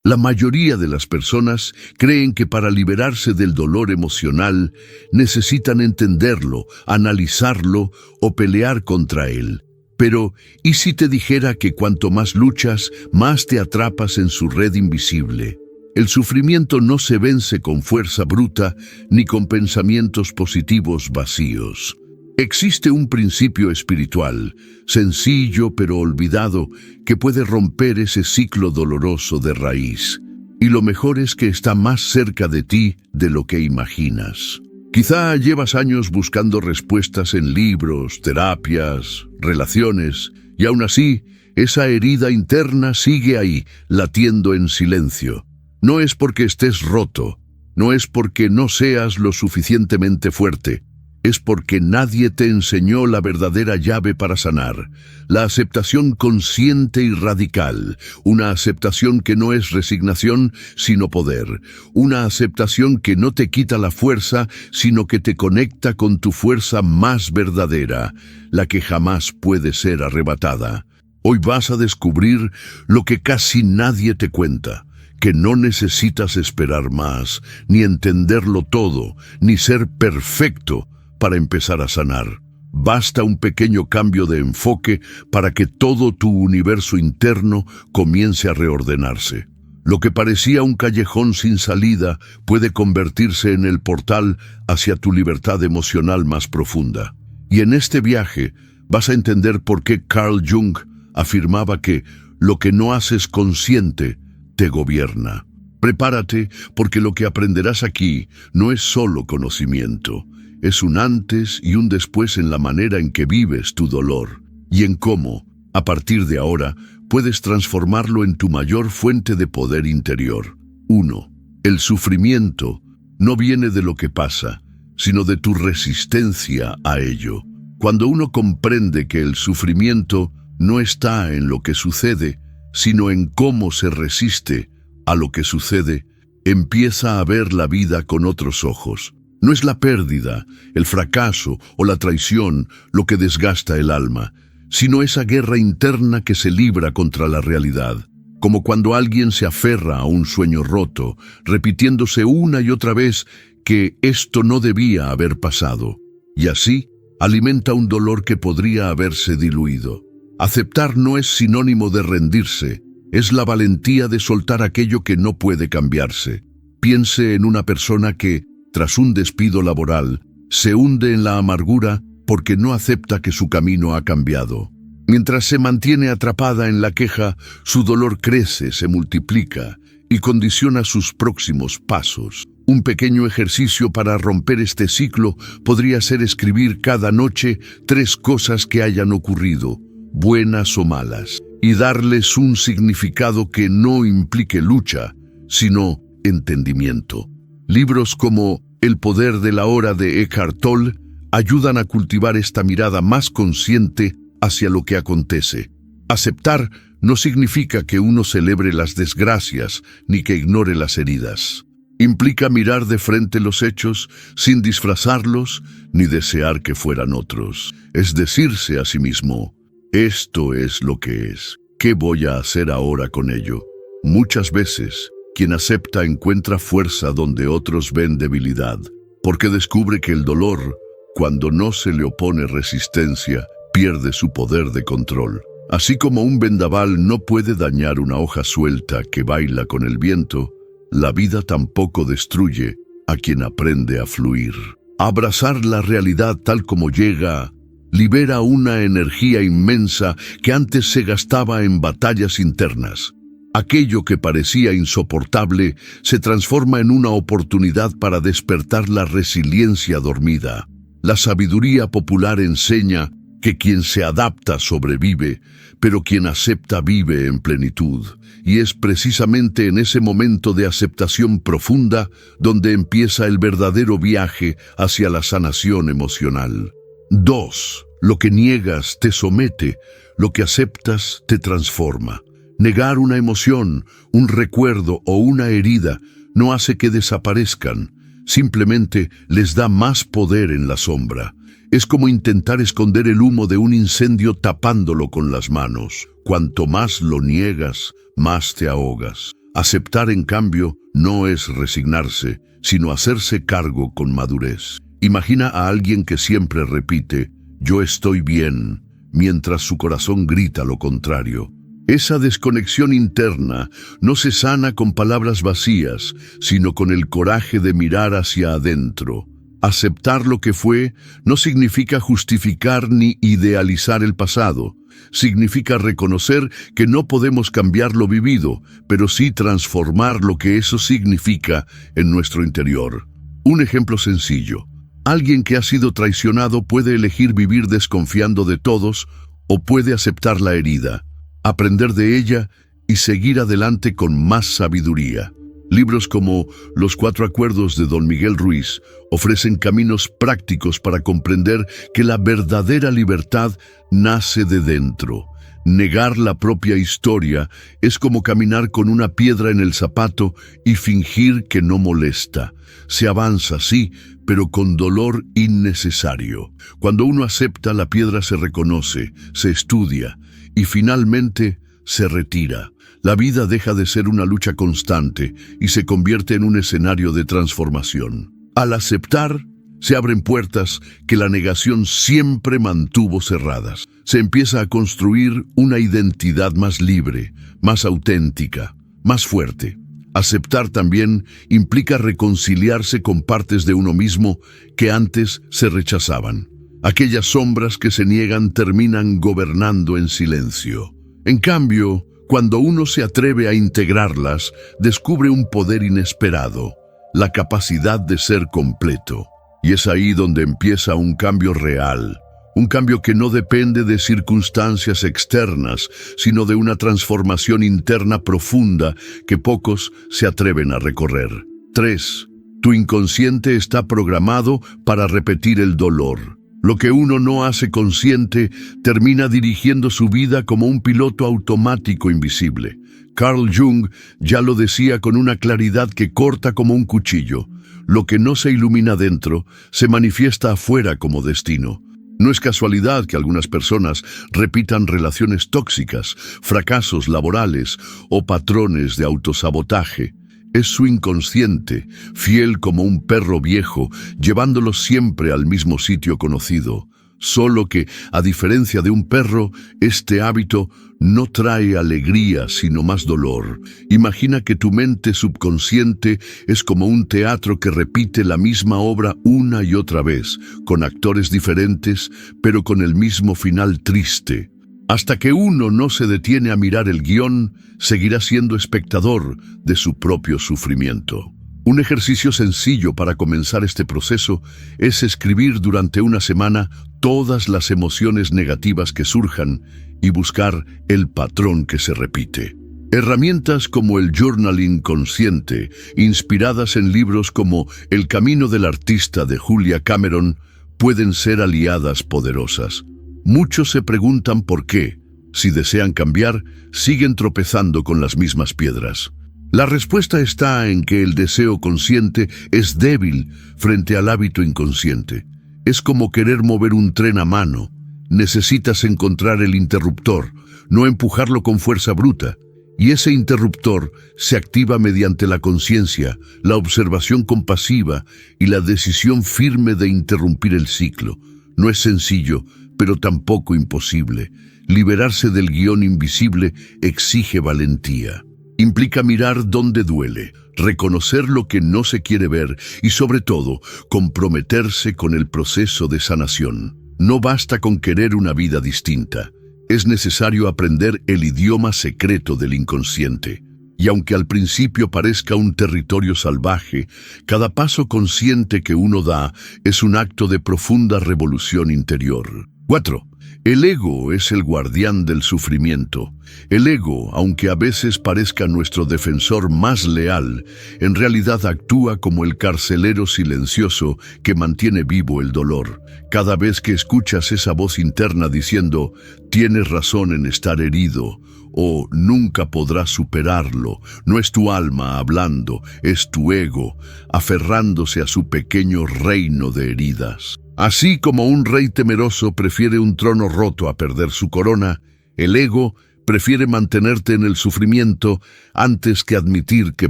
La mayoría de las personas creen que para liberarse del dolor emocional necesitan entenderlo, analizarlo o pelear contra él. Pero, ¿y si te dijera que cuanto más luchas, más te atrapas en su red invisible? El sufrimiento no se vence con fuerza bruta ni con pensamientos positivos vacíos. Existe un principio espiritual, sencillo pero olvidado, que puede romper ese ciclo doloroso de raíz. Y lo mejor es que está más cerca de ti de lo que imaginas. Quizá llevas años buscando respuestas en libros, terapias, relaciones, y aún así, esa herida interna sigue ahí, latiendo en silencio. No es porque estés roto, no es porque no seas lo suficientemente fuerte, es porque nadie te enseñó la verdadera llave para sanar, la aceptación consciente y radical, una aceptación que no es resignación, sino poder, una aceptación que no te quita la fuerza, sino que te conecta con tu fuerza más verdadera, la que jamás puede ser arrebatada. Hoy vas a descubrir lo que casi nadie te cuenta, que no necesitas esperar más, ni entenderlo todo, ni ser perfecto, para empezar a sanar. Basta un pequeño cambio de enfoque para que todo tu universo interno comience a reordenarse. Lo que parecía un callejón sin salida puede convertirse en el portal hacia tu libertad emocional más profunda. Y en este viaje vas a entender por qué Carl Jung afirmaba que lo que no haces consciente te gobierna. Prepárate, porque lo que aprenderás aquí no es solo conocimiento. Es un antes y un después en la manera en que vives tu dolor y en cómo, a partir de ahora, puedes transformarlo en tu mayor fuente de poder interior. 1. El sufrimiento no viene de lo que pasa, sino de tu resistencia a ello. Cuando uno comprende que el sufrimiento no está en lo que sucede, sino en cómo se resiste a lo que sucede, empieza a ver la vida con otros ojos. No es la pérdida, el fracaso o la traición lo que desgasta el alma, sino esa guerra interna que se libra contra la realidad, como cuando alguien se aferra a un sueño roto, repitiéndose una y otra vez que esto no debía haber pasado, y así alimenta un dolor que podría haberse diluido. Aceptar no es sinónimo de rendirse, es la valentía de soltar aquello que no puede cambiarse. Piense en una persona que, tras un despido laboral, se hunde en la amargura porque no acepta que su camino ha cambiado. Mientras se mantiene atrapada en la queja, su dolor crece, se multiplica y condiciona sus próximos pasos. Un pequeño ejercicio para romper este ciclo podría ser escribir cada noche 3 cosas que hayan ocurrido, buenas o malas, y darles un significado que no implique lucha, sino entendimiento. Libros como El poder de la hora de Eckhart Tolle ayudan a cultivar esta mirada más consciente hacia lo que acontece. Aceptar no significa que uno celebre las desgracias ni que ignore las heridas. Implica mirar de frente los hechos sin disfrazarlos ni desear que fueran otros. Es decirse a sí mismo, esto es lo que es. ¿Qué voy a hacer ahora con ello? Muchas veces, quien acepta encuentra fuerza donde otros ven debilidad, porque descubre que el dolor, cuando no se le opone resistencia, pierde su poder de control. Así como un vendaval no puede dañar una hoja suelta que baila con el viento, la vida tampoco destruye a quien aprende a fluir. Abrazar la realidad tal como llega libera una energía inmensa que antes se gastaba en batallas internas. Aquello que parecía insoportable se transforma en una oportunidad para despertar la resiliencia dormida. La sabiduría popular enseña que quien se adapta sobrevive, pero quien acepta vive en plenitud. Y es precisamente en ese momento de aceptación profunda donde empieza el verdadero viaje hacia la sanación emocional. 2. Lo que niegas te somete, lo que aceptas te transforma. Negar una emoción, un recuerdo o una herida no hace que desaparezcan, simplemente les da más poder en la sombra. Es como intentar esconder el humo de un incendio tapándolo con las manos. Cuanto más lo niegas, más te ahogas. Aceptar, en cambio, no es resignarse, sino hacerse cargo con madurez. Imagina a alguien que siempre repite, yo estoy bien, mientras su corazón grita lo contrario. Esa desconexión interna no se sana con palabras vacías, sino con el coraje de mirar hacia adentro. Aceptar lo que fue no significa justificar ni idealizar el pasado. Significa reconocer que no podemos cambiar lo vivido, pero sí transformar lo que eso significa en nuestro interior. Un ejemplo sencillo. Alguien que ha sido traicionado puede elegir vivir desconfiando de todos o puede aceptar la herida, aprender de ella y seguir adelante con más sabiduría. Libros como Los 4 Acuerdos de Don Miguel Ruiz ofrecen caminos prácticos para comprender que la verdadera libertad nace de dentro. Negar la propia historia es como caminar con una piedra en el zapato y fingir que no molesta. Se avanza, sí, pero con dolor innecesario. Cuando uno acepta, la piedra se reconoce, se estudia y finalmente se retira. La vida deja de ser una lucha constante y se convierte en un escenario de transformación. Al aceptar, se abren puertas que la negación siempre mantuvo cerradas. Se empieza a construir una identidad más libre, más auténtica, más fuerte. Aceptar también implica reconciliarse con partes de uno mismo que antes se rechazaban. Aquellas sombras que se niegan terminan gobernando en silencio. En cambio, cuando uno se atreve a integrarlas, descubre un poder inesperado, la capacidad de ser completo. Y es ahí donde empieza un cambio real, un cambio que no depende de circunstancias externas, sino de una transformación interna profunda que pocos se atreven a recorrer. 3. Tu inconsciente está programado para repetir el dolor. Lo que uno no hace consciente termina dirigiendo su vida como un piloto automático invisible. Carl Jung ya lo decía con una claridad que corta como un cuchillo. Lo que no se ilumina dentro se manifiesta afuera como destino. No es casualidad que algunas personas repitan relaciones tóxicas, fracasos laborales o patrones de autosabotaje. Es su inconsciente, fiel como un perro viejo, llevándolo siempre al mismo sitio conocido. Solo que, a diferencia de un perro, este hábito no trae alegría, sino más dolor. Imagina que tu mente subconsciente es como un teatro que repite la misma obra una y otra vez, con actores diferentes, pero con el mismo final triste. Hasta que uno no se detiene a mirar el guión, seguirá siendo espectador de su propio sufrimiento. Un ejercicio sencillo para comenzar este proceso es escribir durante una semana todas las emociones negativas que surjan y buscar el patrón que se repite. Herramientas como el journaling consciente, inspiradas en libros como El camino del artista de Julia Cameron, pueden ser aliadas poderosas. Muchos se preguntan por qué, si desean cambiar, siguen tropezando con las mismas piedras. La respuesta está en que el deseo consciente es débil frente al hábito inconsciente. Es como querer mover un tren a mano. Necesitas encontrar el interruptor, no empujarlo con fuerza bruta. Y ese interruptor se activa mediante la conciencia, la observación compasiva y la decisión firme de interrumpir el ciclo. No es sencillo, pero tampoco imposible. Liberarse del guión invisible exige valentía. Implica mirar dónde duele, reconocer lo que no se quiere ver y, sobre todo, comprometerse con el proceso de sanación. No basta con querer una vida distinta. Es necesario aprender el idioma secreto del inconsciente. Y aunque al principio parezca un territorio salvaje, cada paso consciente que uno da es un acto de profunda revolución interior. 4. El ego es el guardián del sufrimiento. El ego, aunque a veces parezca nuestro defensor más leal, en realidad actúa como el carcelero silencioso que mantiene vivo el dolor. Cada vez que escuchas esa voz interna diciendo, tienes razón en estar herido, o nunca podrás superarlo, no es tu alma hablando, es tu ego, aferrándose a su pequeño reino de heridas. Así como un rey temeroso prefiere un trono roto a perder su corona, el ego prefiere mantenerte en el sufrimiento antes que admitir que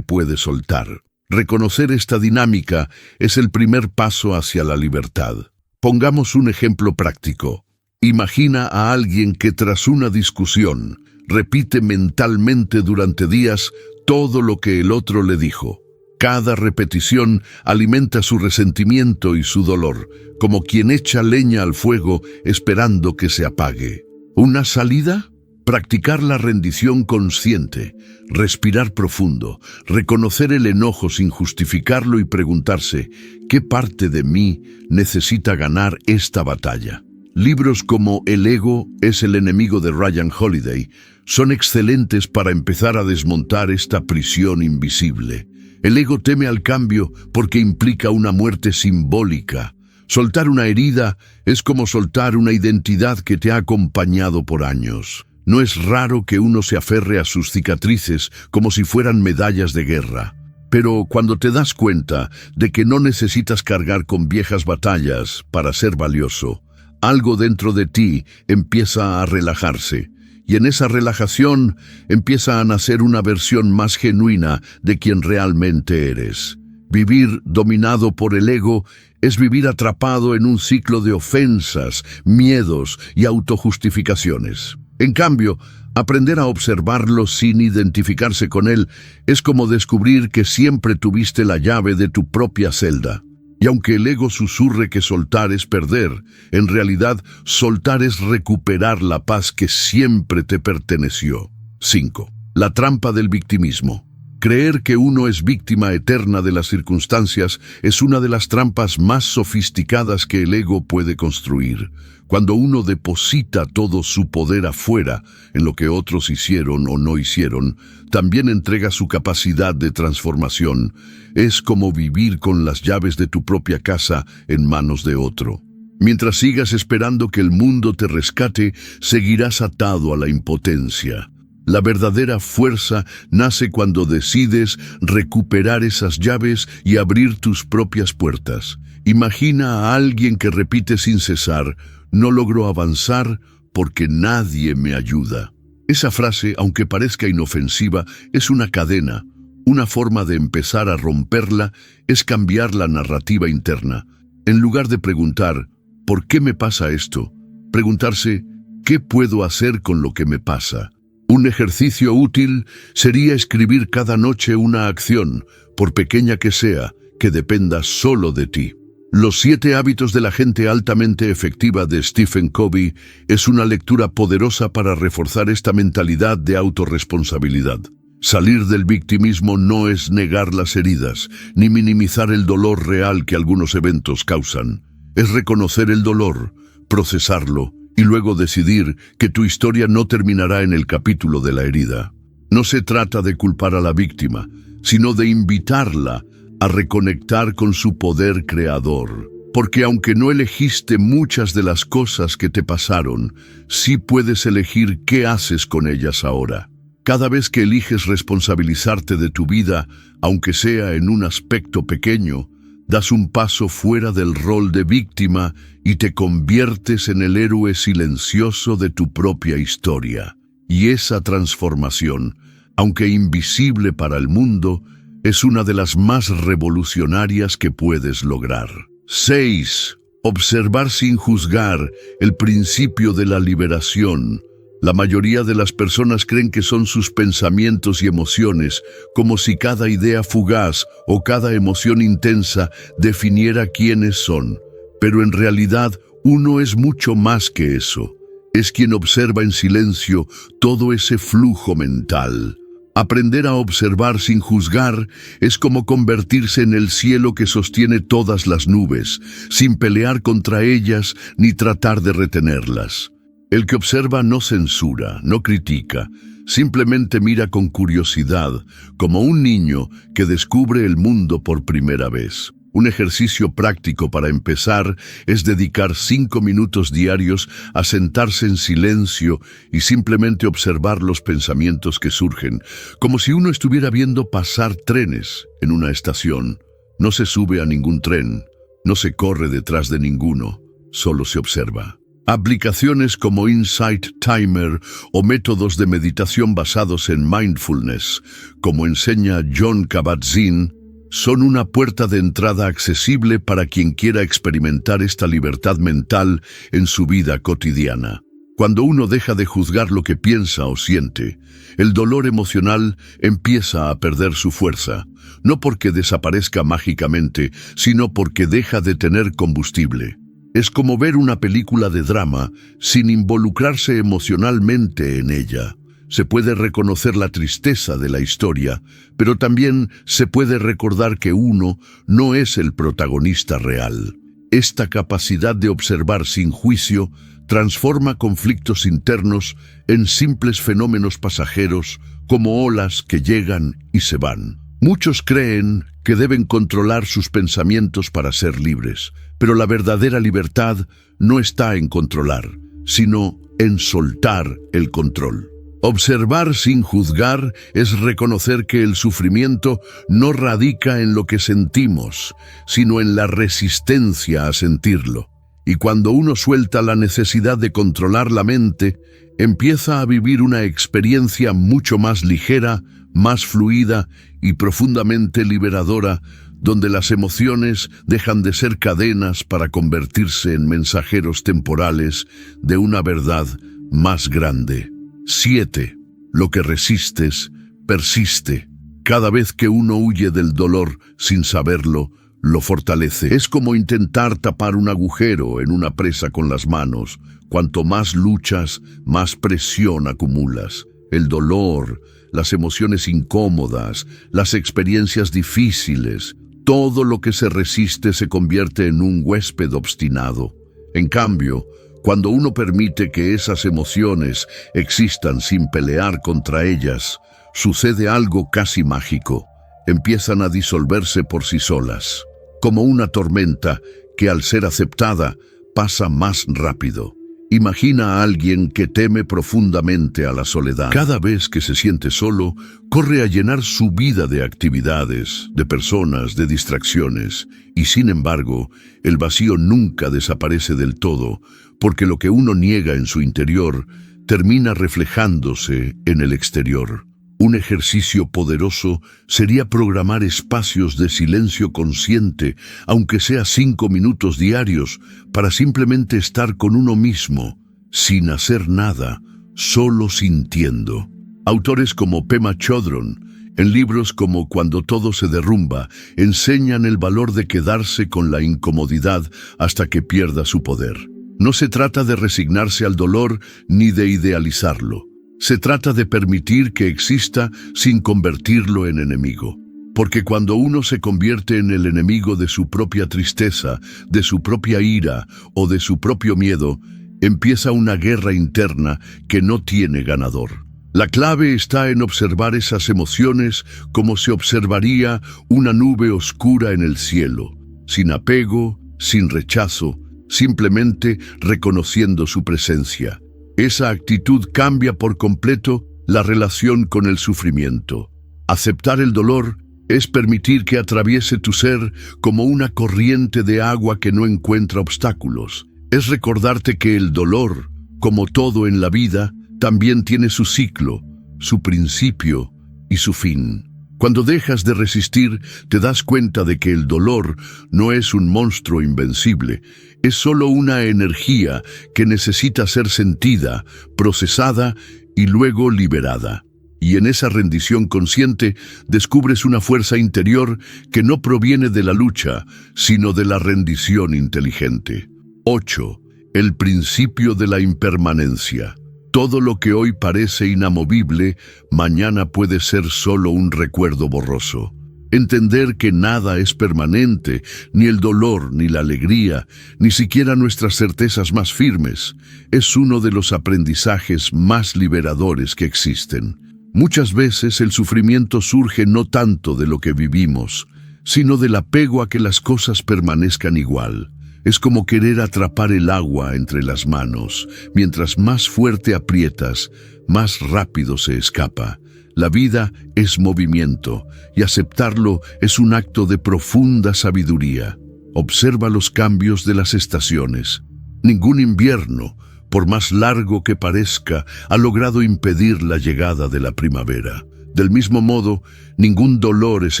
puede soltar. Reconocer esta dinámica es el primer paso hacia la libertad. Pongamos un ejemplo práctico. Imagina a alguien que tras una discusión repite mentalmente durante días todo lo que el otro le dijo. Cada repetición alimenta su resentimiento y su dolor, como quien echa leña al fuego esperando que se apague. ¿Una salida? Practicar la rendición consciente, respirar profundo, reconocer el enojo sin justificarlo y preguntarse, ¿qué parte de mí necesita ganar esta batalla? Libros como El ego es el enemigo de Ryan Holiday son excelentes para empezar a desmontar esta prisión invisible. El ego teme al cambio porque implica una muerte simbólica. Soltar una herida es como soltar una identidad que te ha acompañado por años. No es raro que uno se aferre a sus cicatrices como si fueran medallas de guerra. Pero cuando te das cuenta de que no necesitas cargar con viejas batallas para ser valioso, algo dentro de ti empieza a relajarse. Y en esa relajación empieza a nacer una versión más genuina de quien realmente eres. Vivir dominado por el ego es vivir atrapado en un ciclo de ofensas, miedos y autojustificaciones. En cambio, aprender a observarlo sin identificarse con él es como descubrir que siempre tuviste la llave de tu propia celda. Y aunque el ego susurre que soltar es perder, en realidad soltar es recuperar la paz que siempre te perteneció. 5. La trampa del victimismo. Creer que uno es víctima eterna de las circunstancias es una de las trampas más sofisticadas que el ego puede construir. Cuando uno deposita todo su poder afuera, en lo que otros hicieron o no hicieron, también entrega su capacidad de transformación. Es como vivir con las llaves de tu propia casa en manos de otro. Mientras sigas esperando que el mundo te rescate, seguirás atado a la impotencia. La verdadera fuerza nace cuando decides recuperar esas llaves y abrir tus propias puertas. Imagina a alguien que repite sin cesar, no logro avanzar porque nadie me ayuda. Esa frase, aunque parezca inofensiva, es una cadena. Una forma de empezar a romperla es cambiar la narrativa interna. En lugar de preguntar, ¿por qué me pasa esto?, preguntarse, ¿qué puedo hacer con lo que me pasa? Un ejercicio útil sería escribir cada noche una acción, por pequeña que sea, que dependa solo de ti. Los 7 hábitos de la gente altamente efectiva de Stephen Covey es una lectura poderosa para reforzar esta mentalidad de autorresponsabilidad. Salir del victimismo no es negar las heridas, ni minimizar el dolor real que algunos eventos causan. Es reconocer el dolor, procesarlo, y luego decidir que tu historia no terminará en el capítulo de la herida. No se trata de culpar a la víctima, sino de invitarla a reconectar con su poder creador. Porque aunque no elegiste muchas de las cosas que te pasaron, sí puedes elegir qué haces con ellas ahora. Cada vez que eliges responsabilizarte de tu vida, aunque sea en un aspecto pequeño, das un paso fuera del rol de víctima y te conviertes en el héroe silencioso de tu propia historia. Y esa transformación, aunque invisible para el mundo, es una de las más revolucionarias que puedes lograr. 6. Observar sin juzgar, el principio de la liberación. La mayoría de las personas creen que son sus pensamientos y emociones, como si cada idea fugaz o cada emoción intensa definiera quiénes son. Pero en realidad, uno es mucho más que eso. Es quien observa en silencio todo ese flujo mental. Aprender a observar sin juzgar es como convertirse en el cielo que sostiene todas las nubes, sin pelear contra ellas ni tratar de retenerlas. El que observa no censura, no critica, simplemente mira con curiosidad, como un niño que descubre el mundo por primera vez. Un ejercicio práctico para empezar es dedicar 5 minutos diarios a sentarse en silencio y simplemente observar los pensamientos que surgen, como si uno estuviera viendo pasar trenes en una estación. No se sube a ningún tren, no se corre detrás de ninguno, solo se observa. Aplicaciones como Insight Timer o métodos de meditación basados en mindfulness, como enseña Jon Kabat-Zinn, son una puerta de entrada accesible para quien quiera experimentar esta libertad mental en su vida cotidiana. Cuando uno deja de juzgar lo que piensa o siente, el dolor emocional empieza a perder su fuerza, no porque desaparezca mágicamente, sino porque deja de tener combustible. Es como ver una película de drama sin involucrarse emocionalmente en ella. Se puede reconocer la tristeza de la historia, pero también se puede recordar que uno no es el protagonista real. Esta capacidad de observar sin juicio transforma conflictos internos en simples fenómenos pasajeros, como olas que llegan y se van. Muchos creen que deben controlar sus pensamientos para ser libres, pero la verdadera libertad no está en controlar, sino en soltar el control. Observar sin juzgar es reconocer que el sufrimiento no radica en lo que sentimos, sino en la resistencia a sentirlo. Y cuando uno suelta la necesidad de controlar la mente, empieza a vivir una experiencia mucho más ligera, más fluida y profundamente liberadora, donde las emociones dejan de ser cadenas para convertirse en mensajeros temporales de una verdad más grande. 7. Lo que resistes, persiste. Cada vez que uno huye del dolor sin saberlo, lo fortalece. Es como intentar tapar un agujero en una presa con las manos. Cuanto más luchas, más presión acumulas. El dolor, las emociones incómodas, las experiencias difíciles, todo lo que se resiste se convierte en un huésped obstinado. En cambio, cuando uno permite que esas emociones existan sin pelear contra ellas, sucede algo casi mágico. Empiezan a disolverse por sí solas, como una tormenta que al ser aceptada pasa más rápido. Imagina a alguien que teme profundamente a la soledad. Cada vez que se siente solo, corre a llenar su vida de actividades, de personas, de distracciones. Y sin embargo, el vacío nunca desaparece del todo, porque lo que uno niega en su interior termina reflejándose en el exterior. Un ejercicio poderoso sería programar espacios de silencio consciente, aunque sea 5 minutos diarios, para simplemente estar con uno mismo, sin hacer nada, solo sintiendo. Autores como Pema Chodron, en libros como Cuando todo se derrumba, enseñan el valor de quedarse con la incomodidad hasta que pierda su poder. No se trata de resignarse al dolor ni de idealizarlo. Se trata de permitir que exista sin convertirlo en enemigo. Porque cuando uno se convierte en el enemigo de su propia tristeza, de su propia ira o de su propio miedo, empieza una guerra interna que no tiene ganador. La clave está en observar esas emociones como se observaría una nube oscura en el cielo, sin apego, sin rechazo, simplemente reconociendo su presencia. Esa actitud cambia por completo la relación con el sufrimiento. Aceptar el dolor es permitir que atraviese tu ser como una corriente de agua que no encuentra obstáculos. Es recordarte que el dolor, como todo en la vida, también tiene su ciclo, su principio y su fin. Cuando dejas de resistir, te das cuenta de que el dolor no es un monstruo invencible, es solo una energía que necesita ser sentida, procesada y luego liberada. Y en esa rendición consciente descubres una fuerza interior que no proviene de la lucha, sino de la rendición inteligente. 8. El principio de la impermanencia. Todo lo que hoy parece inamovible, mañana puede ser solo un recuerdo borroso. Entender que nada es permanente, ni el dolor, ni la alegría, ni siquiera nuestras certezas más firmes, es uno de los aprendizajes más liberadores que existen. Muchas veces el sufrimiento surge no tanto de lo que vivimos, sino del apego a que las cosas permanezcan igual. Es como querer atrapar el agua entre las manos. Mientras más fuerte aprietas, más rápido se escapa. La vida es movimiento, y aceptarlo es un acto de profunda sabiduría. Observa los cambios de las estaciones. Ningún invierno, por más largo que parezca, ha logrado impedir la llegada de la primavera. Del mismo modo, ningún dolor es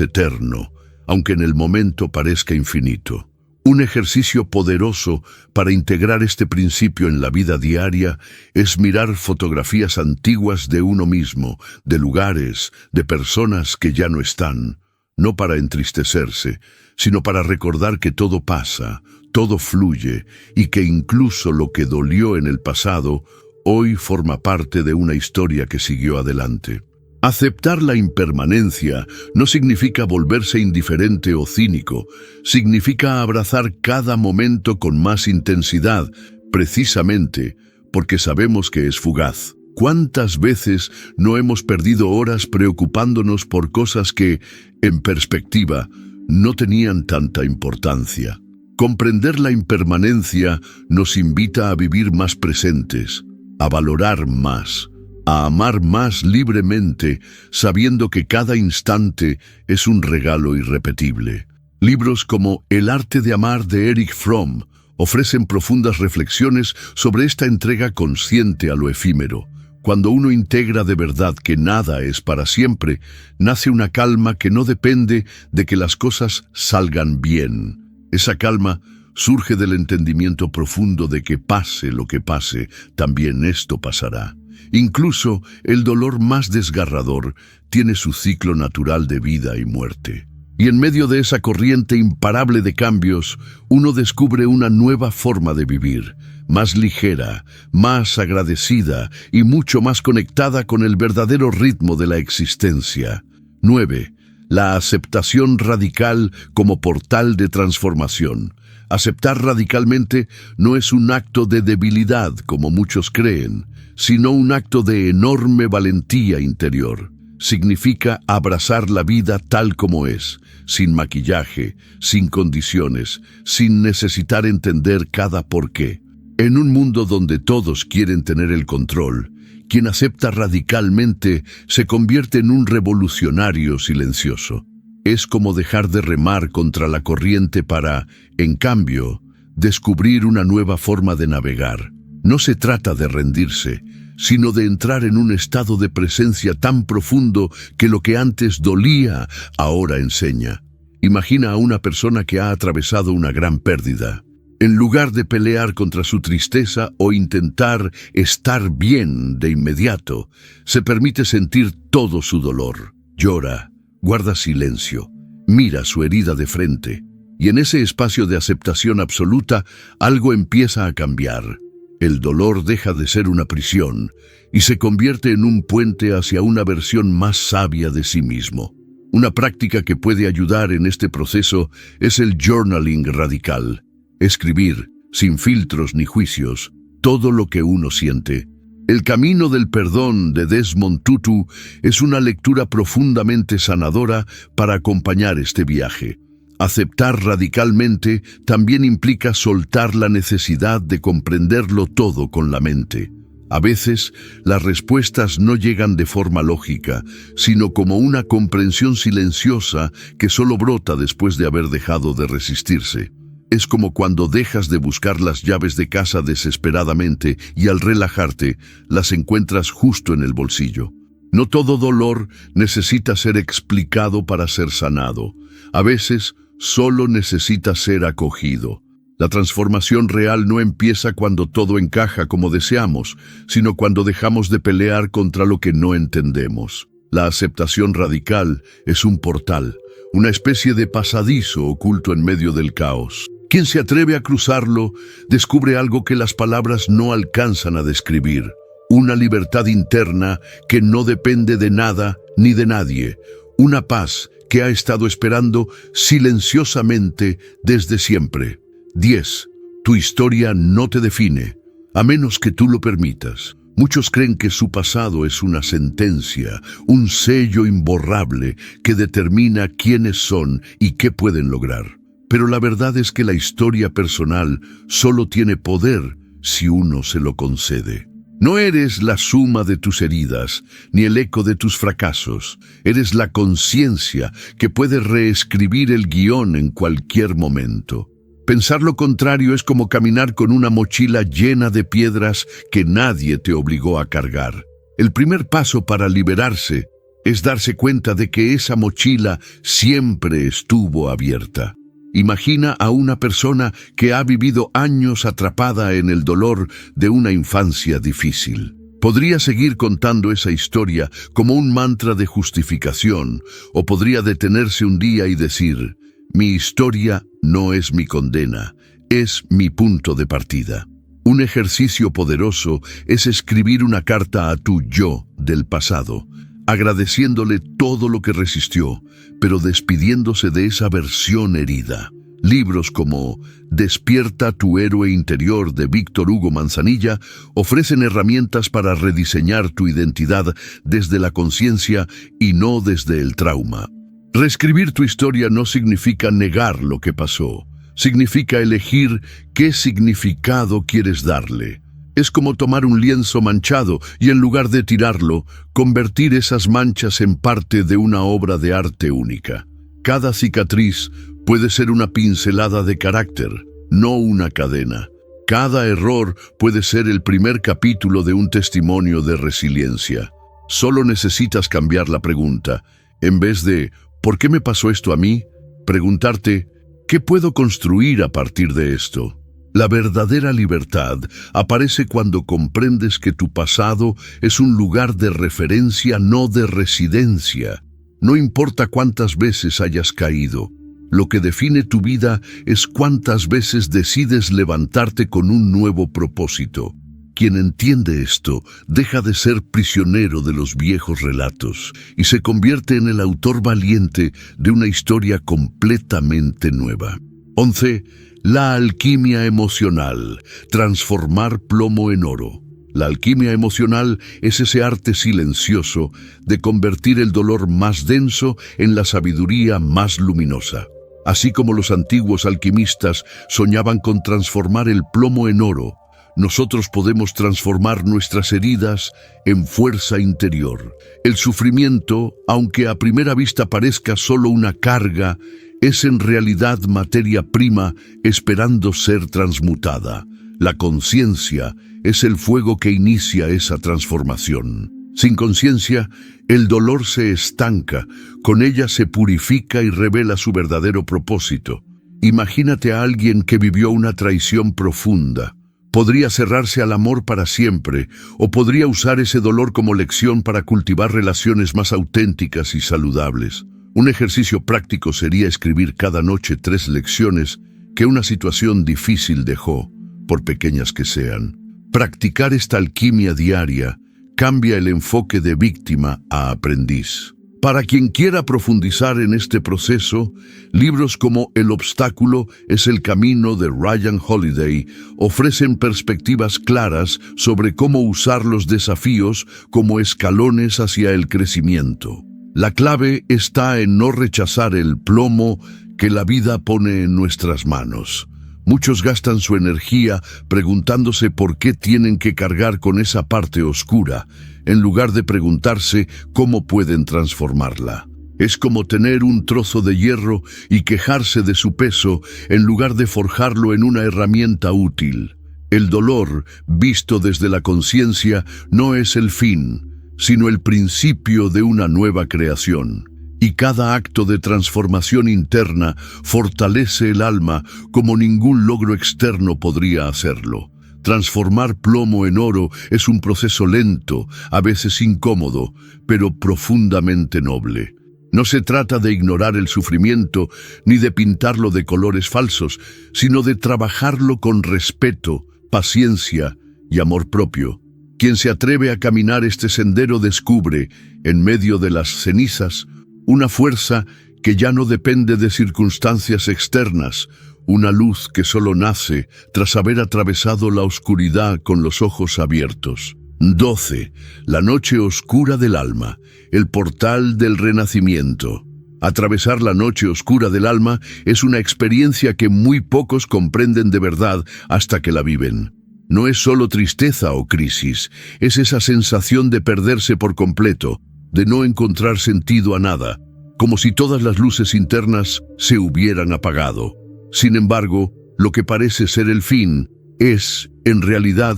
eterno, aunque en el momento parezca infinito. Un ejercicio poderoso para integrar este principio en la vida diaria es mirar fotografías antiguas de uno mismo, de lugares, de personas que ya no están, no para entristecerse, sino para recordar que todo pasa, todo fluye y que incluso lo que dolió en el pasado hoy forma parte de una historia que siguió adelante. Aceptar la impermanencia no significa volverse indiferente o cínico, significa abrazar cada momento con más intensidad, precisamente porque sabemos que es fugaz. ¿Cuántas veces no hemos perdido horas preocupándonos por cosas que, en perspectiva, no tenían tanta importancia? Comprender la impermanencia nos invita a vivir más presentes, a valorar más, a amar más libremente, sabiendo que cada instante es un regalo irrepetible. Libros como El arte de amar de Erich Fromm ofrecen profundas reflexiones sobre esta entrega consciente a lo efímero. Cuando uno integra de verdad que nada es para siempre, nace una calma que no depende de que las cosas salgan bien. Esa calma surge del entendimiento profundo de que pase lo que pase, también esto pasará. Incluso el dolor más desgarrador tiene su ciclo natural de vida y muerte. Y en medio de esa corriente imparable de cambios, uno descubre una nueva forma de vivir, más ligera, más agradecida y mucho más conectada con el verdadero ritmo de la existencia. 9. La aceptación radical como portal de transformación. Aceptar radicalmente no es un acto de debilidad, como muchos creen, sino un acto de enorme valentía interior. Significa abrazar la vida tal como es, sin maquillaje, sin condiciones, sin necesitar entender cada porqué. En un mundo donde todos quieren tener el control, quien acepta radicalmente se convierte en un revolucionario silencioso. Es como dejar de remar contra la corriente para, en cambio, descubrir una nueva forma de navegar. No se trata de rendirse, sino de entrar en un estado de presencia tan profundo que lo que antes dolía, ahora enseña. Imagina a una persona que ha atravesado una gran pérdida. En lugar de pelear contra su tristeza o intentar estar bien de inmediato, se permite sentir todo su dolor. Llora, guarda silencio, mira su herida de frente, y en ese espacio de aceptación absoluta, algo empieza a cambiar. El dolor deja de ser una prisión y se convierte en un puente hacia una versión más sabia de sí mismo. Una práctica que puede ayudar en este proceso es el journaling radical. Escribir, sin filtros ni juicios, todo lo que uno siente. El camino del perdón de Desmond Tutu es una lectura profundamente sanadora para acompañar este viaje. Aceptar radicalmente también implica soltar la necesidad de comprenderlo todo con la mente. A veces, las respuestas no llegan de forma lógica, sino como una comprensión silenciosa que solo brota después de haber dejado de resistirse. Es como cuando dejas de buscar las llaves de casa desesperadamente y al relajarte, las encuentras justo en el bolsillo. No todo dolor necesita ser explicado para ser sanado. A veces, solo necesita ser acogido. La transformación real no empieza cuando todo encaja como deseamos, sino cuando dejamos de pelear contra lo que no entendemos. La aceptación radical es un portal, una especie de pasadizo oculto en medio del caos. Quien se atreve a cruzarlo descubre algo que las palabras no alcanzan a describir. Una libertad interna que no depende de nada ni de nadie. Una paz que ha estado esperando silenciosamente desde siempre. 10. Tu historia no te define, a menos que tú lo permitas. Muchos creen que su pasado es una sentencia, un sello imborrable que determina quiénes son y qué pueden lograr. Pero la verdad es que la historia personal solo tiene poder si uno se lo concede. No eres la suma de tus heridas, ni el eco de tus fracasos. Eres la conciencia que puede reescribir el guión en cualquier momento. Pensar lo contrario es como caminar con una mochila llena de piedras que nadie te obligó a cargar. El primer paso para liberarse es darse cuenta de que esa mochila siempre estuvo abierta. Imagina a una persona que ha vivido años atrapada en el dolor de una infancia difícil. Podría seguir contando esa historia como un mantra de justificación, o podría detenerse un día y decir: mi historia no es mi condena, es mi punto de partida. Un ejercicio poderoso es escribir una carta a tu yo del pasado, agradeciéndole todo lo que resistió, pero despidiéndose de esa versión herida. Libros como Despierta tu héroe interior de Víctor Hugo Manzanilla ofrecen herramientas para rediseñar tu identidad desde la conciencia y no desde el trauma. Reescribir tu historia no significa negar lo que pasó, significa elegir qué significado quieres darle. Es como tomar un lienzo manchado y en lugar de tirarlo, convertir esas manchas en parte de una obra de arte única. Cada cicatriz puede ser una pincelada de carácter, no una cadena. Cada error puede ser el primer capítulo de un testimonio de resiliencia. Solo necesitas cambiar la pregunta. En vez de ¿por qué me pasó esto a mí?, preguntarte ¿qué puedo construir a partir de esto? La verdadera libertad aparece cuando comprendes que tu pasado es un lugar de referencia, no de residencia. No importa cuántas veces hayas caído, lo que define tu vida es cuántas veces decides levantarte con un nuevo propósito. Quien entiende esto deja de ser prisionero de los viejos relatos y se convierte en el autor valiente de una historia completamente nueva. 11. La alquimia emocional. Transformar plomo en oro. La alquimia emocional es ese arte silencioso de convertir el dolor más denso en la sabiduría más luminosa. Así como los antiguos alquimistas soñaban con transformar el plomo en oro, nosotros podemos transformar nuestras heridas en fuerza interior. El sufrimiento, aunque a primera vista parezca solo una carga, es en realidad materia prima esperando ser transmutada. La conciencia es el fuego que inicia esa transformación. Sin conciencia, el dolor se estanca, con ella se purifica y revela su verdadero propósito. Imagínate a alguien que vivió una traición profunda. Podría cerrarse al amor para siempre, o podría usar ese dolor como lección para cultivar relaciones más auténticas y saludables. Un ejercicio práctico sería escribir cada noche 3 lecciones que una situación difícil dejó, por pequeñas que sean. Practicar esta alquimia diaria cambia el enfoque de víctima a aprendiz. Para quien quiera profundizar en este proceso, libros como El obstáculo es el camino de Ryan Holiday ofrecen perspectivas claras sobre cómo usar los desafíos como escalones hacia el crecimiento. La clave está en no rechazar el plomo que la vida pone en nuestras manos. Muchos gastan su energía preguntándose por qué tienen que cargar con esa parte oscura, en lugar de preguntarse cómo pueden transformarla. Es como tener un trozo de hierro y quejarse de su peso en lugar de forjarlo en una herramienta útil. El dolor, visto desde la conciencia, no es el fin, sino el principio de una nueva creación. Y cada acto de transformación interna fortalece el alma como ningún logro externo podría hacerlo. Transformar plomo en oro es un proceso lento, a veces incómodo, pero profundamente noble. No se trata de ignorar el sufrimiento ni de pintarlo de colores falsos, sino de trabajarlo con respeto, paciencia y amor propio. Quien se atreve a caminar este sendero descubre, en medio de las cenizas, una fuerza que ya no depende de circunstancias externas, una luz que solo nace tras haber atravesado la oscuridad con los ojos abiertos. 12. La noche oscura del alma, el portal del renacimiento. Atravesar la noche oscura del alma es una experiencia que muy pocos comprenden de verdad hasta que la viven. No es solo tristeza o crisis, es esa sensación de perderse por completo, de no encontrar sentido a nada, como si todas las luces internas se hubieran apagado. Sin embargo, Lo que parece ser el fin es, en realidad,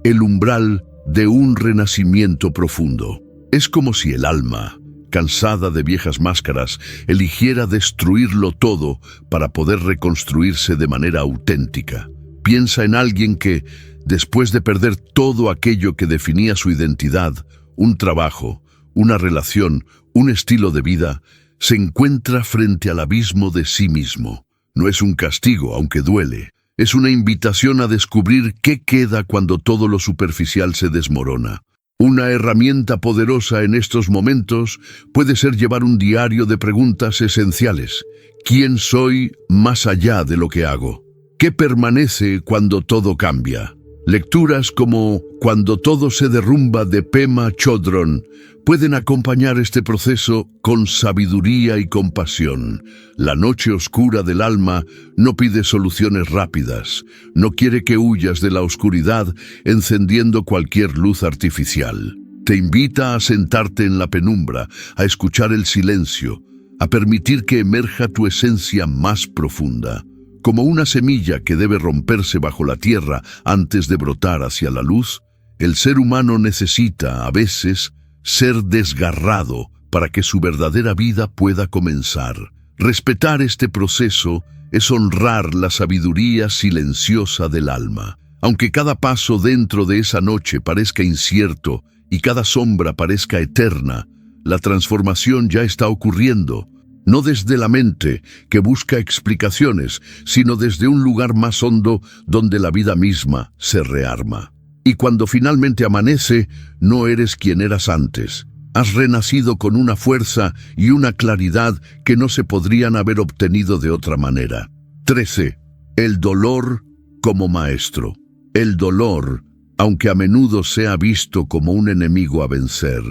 el umbral de un renacimiento profundo. Es como si el alma, cansada de viejas máscaras, eligiera destruirlo todo para poder reconstruirse de manera auténtica. Piensa en alguien que, después de perder todo aquello que definía su identidad, un trabajo, una relación, un estilo de vida, se encuentra frente al abismo de sí mismo. No es un castigo, aunque duele. Es una invitación a descubrir qué queda cuando todo lo superficial se desmorona. Una herramienta poderosa en estos momentos puede ser llevar un diario de preguntas esenciales. ¿Quién soy más allá de lo que hago? ¿Qué permanece cuando todo cambia? Lecturas como Cuando todo se derrumba de Pema Chodron pueden acompañar este proceso con sabiduría y compasión. La noche oscura del alma no pide soluciones rápidas, no quiere que huyas de la oscuridad encendiendo cualquier luz artificial. Te invita a sentarte en la penumbra, a escuchar el silencio, a permitir que emerja tu esencia más profunda. Como una semilla que debe romperse bajo la tierra antes de brotar hacia la luz, el ser humano necesita, a veces, ser desgarrado para que su verdadera vida pueda comenzar. Respetar este proceso es honrar la sabiduría silenciosa del alma. Aunque cada paso dentro de esa noche parezca incierto y cada sombra parezca eterna, la transformación ya está ocurriendo. No desde la mente, que busca explicaciones, sino desde un lugar más hondo donde la vida misma se rearma. Y cuando finalmente amanece, no eres quien eras antes. Has renacido con una fuerza y una claridad que no se podrían haber obtenido de otra manera. 13. El dolor como maestro. El dolor, aunque a menudo sea visto como un enemigo a vencer,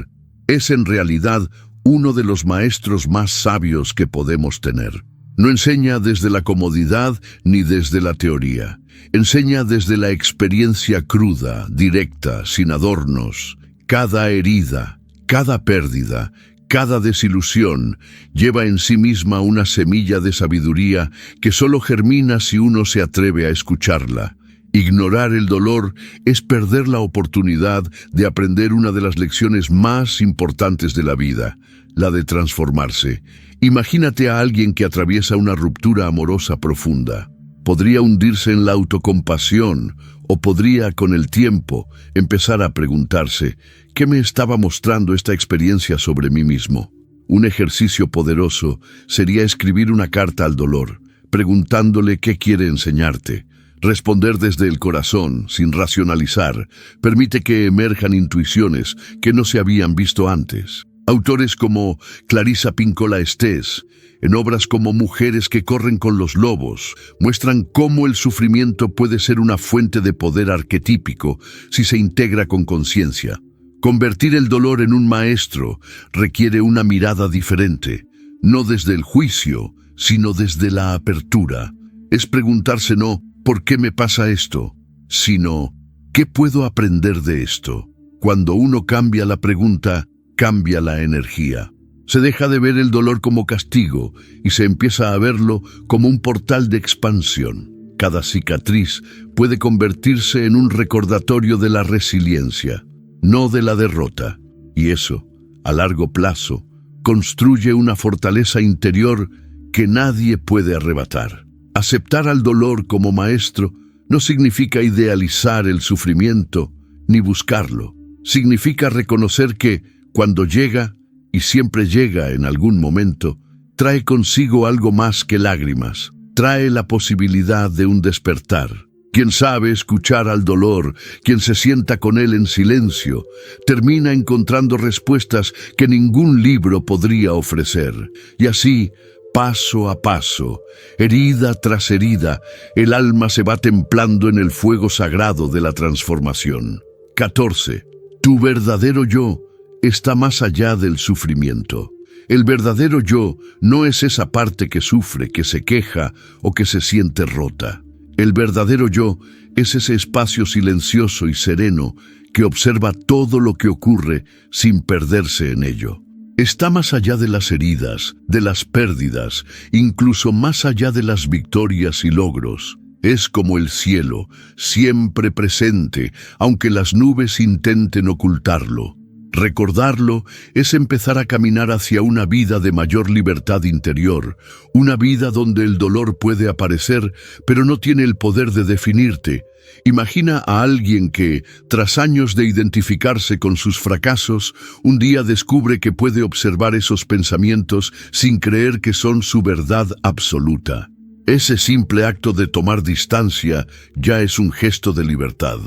es en realidad uno de los maestros más sabios que podemos tener. No enseña desde la comodidad ni desde la teoría. Enseña desde la experiencia cruda, directa, sin adornos. Cada herida, cada pérdida, cada desilusión lleva en sí misma una semilla de sabiduría que solo germina si uno se atreve a escucharla. Ignorar el dolor es perder la oportunidad de aprender una de las lecciones más importantes de la vida, la de transformarse. Imagínate a alguien que atraviesa una ruptura amorosa profunda. Podría hundirse en la autocompasión o podría, con el tiempo, empezar a preguntarse, ¿qué me estaba mostrando esta experiencia sobre mí mismo? Un ejercicio poderoso sería escribir una carta al dolor, preguntándole qué quiere enseñarte. Responder desde el corazón, sin racionalizar, permite que emerjan intuiciones que no se habían visto antes. Autores como Clarissa Pinkola Estés, en obras como Mujeres que corren con los lobos, muestran cómo el sufrimiento puede ser una fuente de poder arquetípico si se integra con conciencia. Convertir el dolor en un maestro requiere una mirada diferente, no desde el juicio, sino desde la apertura. Es preguntarse no ¿por qué me pasa esto?, sino ¿qué puedo aprender de esto? Cuando uno cambia la pregunta, cambia la energía. Se deja de ver el dolor como castigo y se empieza a verlo como un portal de expansión. Cada cicatriz puede convertirse en un recordatorio de la resiliencia, no de la derrota. Y eso, a largo plazo, construye una fortaleza interior que nadie puede arrebatar. Aceptar al dolor como maestro no significa idealizar el sufrimiento ni buscarlo. Significa reconocer que, cuando llega, y siempre llega en algún momento, trae consigo algo más que lágrimas. Trae la posibilidad de un despertar. Quien sabe escuchar al dolor, quien se sienta con él en silencio, termina encontrando respuestas que ningún libro podría ofrecer. Y así, paso a paso, herida tras herida, el alma se va templando en el fuego sagrado de la transformación. 14. Tu verdadero yo está más allá del sufrimiento. El verdadero yo no es esa parte que sufre, que se queja o que se siente rota. El verdadero yo es ese espacio silencioso y sereno que observa todo lo que ocurre sin perderse en ello. Está más allá de las heridas, de las pérdidas, incluso más allá de las victorias y logros. Es como el cielo, siempre presente, aunque las nubes intenten ocultarlo. Recordarlo es empezar a caminar hacia una vida de mayor libertad interior, una vida donde el dolor puede aparecer, pero no tiene el poder de definirte. Imagina a alguien que, tras años de identificarse con sus fracasos, un día descubre que puede observar esos pensamientos sin creer que son su verdad absoluta. Ese simple acto de tomar distancia ya es un gesto de libertad.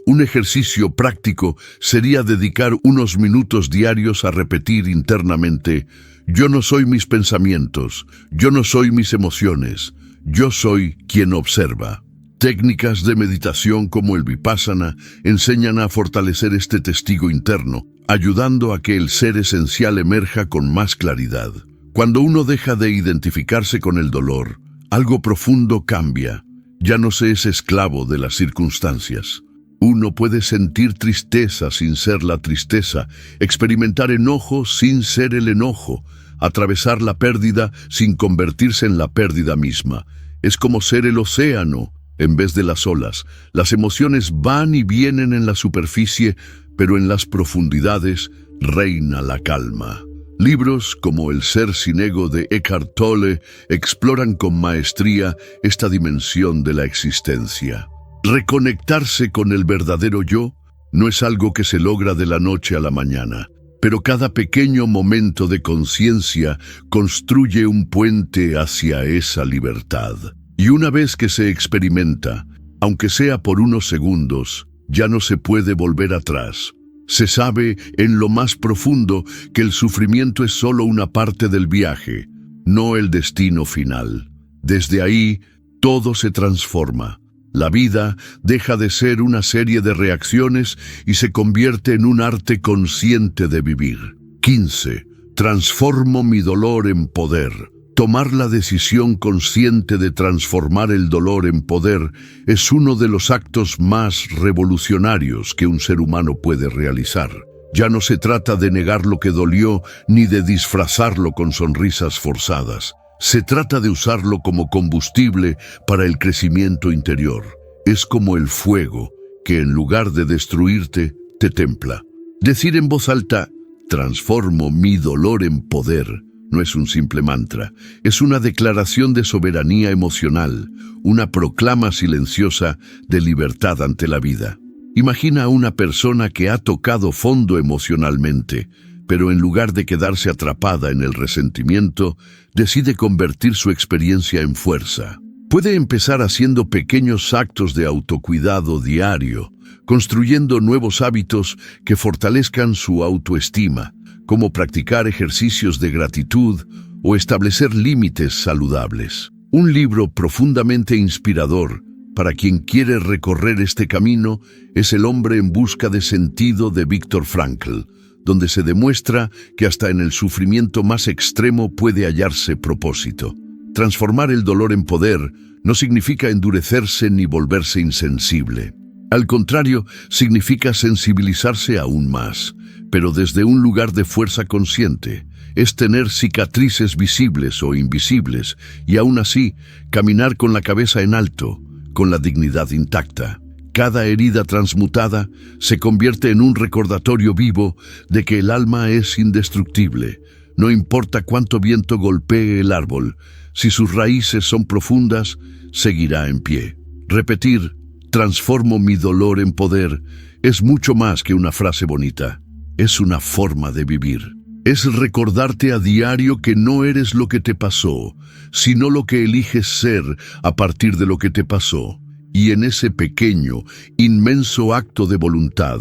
Un ejercicio práctico sería dedicar unos minutos diarios a repetir internamente: yo no soy mis pensamientos, yo no soy mis emociones, yo soy quien observa. Técnicas de meditación como el Vipassana enseñan a fortalecer este testigo interno, ayudando a que el ser esencial emerja con más claridad. Cuando uno deja de identificarse con el dolor, algo profundo cambia. Ya no se es esclavo de las circunstancias. Uno puede sentir tristeza sin ser la tristeza, experimentar enojo sin ser el enojo, atravesar la pérdida sin convertirse en la pérdida misma. Es como ser el océano en vez de las olas. Las emociones van y vienen en la superficie, pero en las profundidades reina la calma. Libros como El ser sin ego de Eckhart Tolle exploran con maestría esta dimensión de la existencia. Reconectarse con el verdadero yo no es algo que se logra de la noche a la mañana, pero cada pequeño momento de conciencia construye un puente hacia esa libertad. Y una vez que se experimenta, aunque sea por unos segundos, ya no se puede volver atrás. Se sabe en lo más profundo que el sufrimiento es solo una parte del viaje, no el destino final. Desde ahí, todo se transforma. La vida deja de ser una serie de reacciones y se convierte en un arte consciente de vivir. 15. Transformo mi dolor en poder. Tomar la decisión consciente de transformar el dolor en poder es uno de los actos más revolucionarios que un ser humano puede realizar. Ya no se trata de negar lo que dolió ni de disfrazarlo con sonrisas forzadas. Se trata de usarlo como combustible para el crecimiento interior. Es como el fuego que en lugar de destruirte, te templa. Decir en voz alta: transformo mi dolor en poder, no es un simple mantra, es una declaración de soberanía emocional, una proclama silenciosa de libertad ante la vida. Imagina a una persona que ha tocado fondo emocionalmente, pero en lugar de quedarse atrapada en el resentimiento, decide convertir su experiencia en fuerza. Puede empezar haciendo pequeños actos de autocuidado diario, construyendo nuevos hábitos que fortalezcan su autoestima, como practicar ejercicios de gratitud o establecer límites saludables. Un libro profundamente inspirador para quien quiere recorrer este camino es El hombre en busca de sentido de Viktor Frankl, donde se demuestra que hasta en el sufrimiento más extremo puede hallarse propósito. Transformar el dolor en poder no significa endurecerse ni volverse insensible. Al contrario, significa sensibilizarse aún más, pero desde un lugar de fuerza consciente. Es tener cicatrices visibles o invisibles y aún así caminar con la cabeza en alto, con la dignidad intacta. Cada herida transmutada se convierte en un recordatorio vivo de que el alma es indestructible. No importa cuánto viento golpee el árbol, si sus raíces son profundas, seguirá en pie. Repetir: transformo mi dolor en poder, es mucho más que una frase bonita. Es una forma de vivir. Es recordarte a diario que no eres lo que te pasó, sino lo que eliges ser a partir de lo que te pasó. Y en ese pequeño, inmenso acto de voluntad,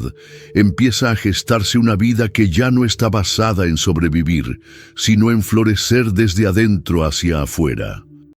empieza a gestarse una vida que ya no está basada en sobrevivir, sino en florecer desde adentro hacia afuera.